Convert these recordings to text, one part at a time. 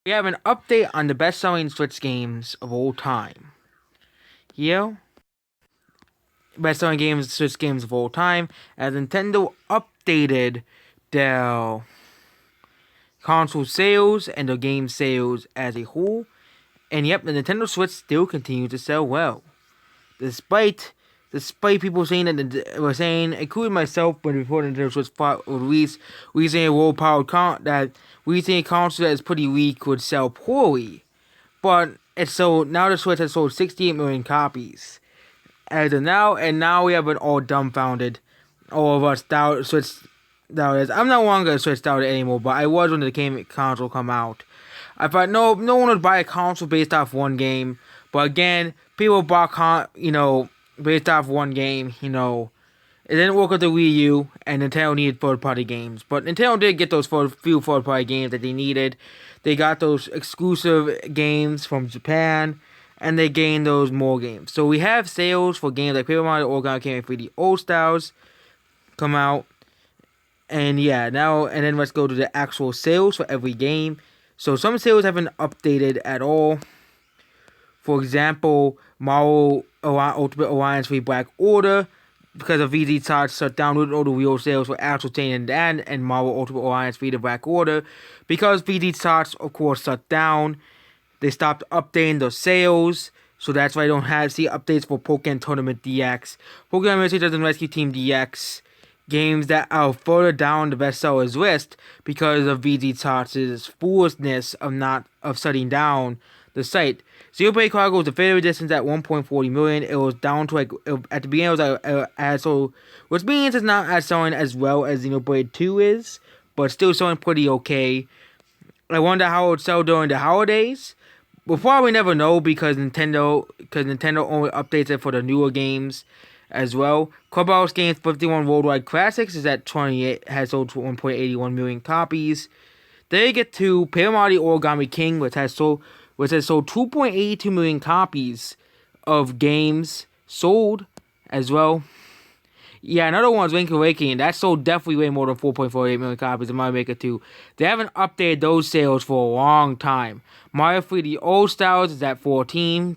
We have an update on the best-selling Switch games of all time. Here, best-selling games, Switch games of all time, as Nintendo updated their console sales and the game sales as a whole. And yep, the Nintendo Switch still continues to sell well, despite people saying that were saying, including myself, when before Nintendo Switch released, we saying a low-powered that we think a console that is pretty weak would sell poorly. But it's so now the Switch has sold 68 million copies as of now, and now we have been all dumbfounded. All of us Switch doubters. I'm no longer a Switch doubter anymore, but I was when the console come out. I thought no one would buy a console based off one game, but again, people bought based off one game. It didn't work with the Wii U, and Nintendo needed third-party games. But Nintendo did get those few third-party games that they needed. They got those exclusive games from Japan, and they gained those more games. So we have sales for games like Paper Mario Origami King 3D All Stars come out. And yeah, and then let's go to the actual sales for every game. So some sales haven't updated at all. For example, Mario Ultimate Alliance 3 Black Order, because of VZ Tots shut down with all the real sales for Astral Chain and Marvel Ultimate Alliance 3 The Black Order. Because VZ Tots, of course, shut down, they stopped updating the sales. So that's why I don't see updates for Pokémon Tournament DX, Pokémon Administrators and Rescue Team DX, games that are further down the bestsellers list because of VZ Tots' foolishness of shutting down the site. Xenoblade Chronicles the favorite distance at 1.40 million. It was down to at the beginning it was which means it's not as selling as well as Xenoblade 2 is, but still selling pretty okay. I wonder how it would sell during the holidays. We'll probably never know because Nintendo only updates it for the newer games as well. Clubhouse Games 51 Worldwide Classics is at 28, has sold 1.81 million copies. Then you get to Paper Mario Origami King, which has sold 2.82 million copies of games sold as well. Yeah, another one's Link Awakening. That sold definitely way more than 4.48 million copies of Mario Maker 2. They haven't updated those sales for a long time. Mario 3D All Stars is at 14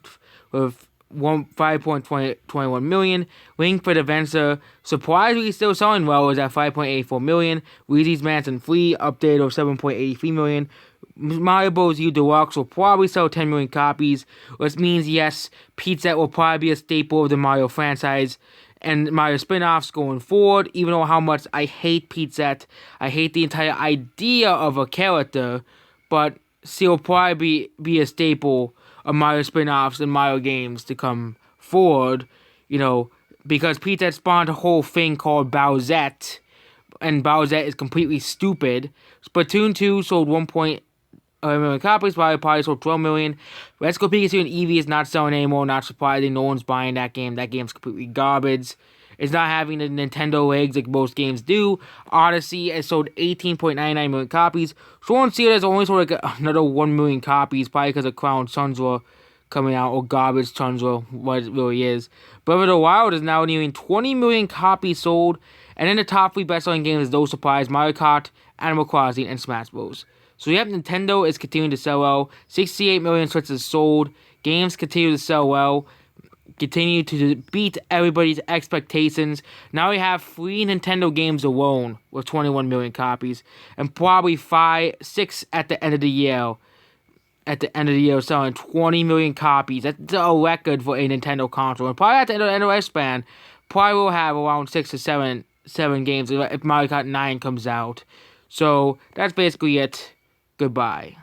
with 5.21 million. Link for the Adventure, surprisingly still selling well, is at 5.84 million. Luigi's Mansion 3 updated of 7.83 million. Mario Bros. U Deluxe will probably sell 10 million copies, which means, yes, Pizza will probably be a staple of the Mario franchise and Mario spin-offs going forward, even though how much I hate Pizza. I hate the entire idea of a character, but she'll probably be a staple of Mario spin-offs and Mario games to come forward, because Pizza spawned a whole thing called Bowsette, and Bowsette is completely stupid. Splatoon 2 sold 1.11 million copies. Mario Party sold 12 million. Let's Go Pikachu and Eevee is not selling anymore. Not surprising. No one's buying that game. That game's completely garbage. It's not having the Nintendo legs like most games do. Odyssey has sold 18.99 million copies. Sword and Shield has only sold like another 1 million copies, probably because of Crown Tundra coming out, or Garbage Tundra, what it really is. Breath of the Wild is now nearing 20 million copies sold. And in the top 3 best-selling games is no surprise, Mario Kart, Animal Crossing, and Smash Bros. So yep, Nintendo is continuing to sell well. 68 million Switches sold. Games continue to sell well. Continue to beat everybody's expectations. Now we have 3 Nintendo games alone with 21 million copies. And probably 6 at the end of the year. At the end of the year, selling 20 million copies. That's a record for a Nintendo console. And probably at the end of the NOS span, probably will have around 6 to 7 games if Mario Kart 9 comes out. So that's basically it. Goodbye.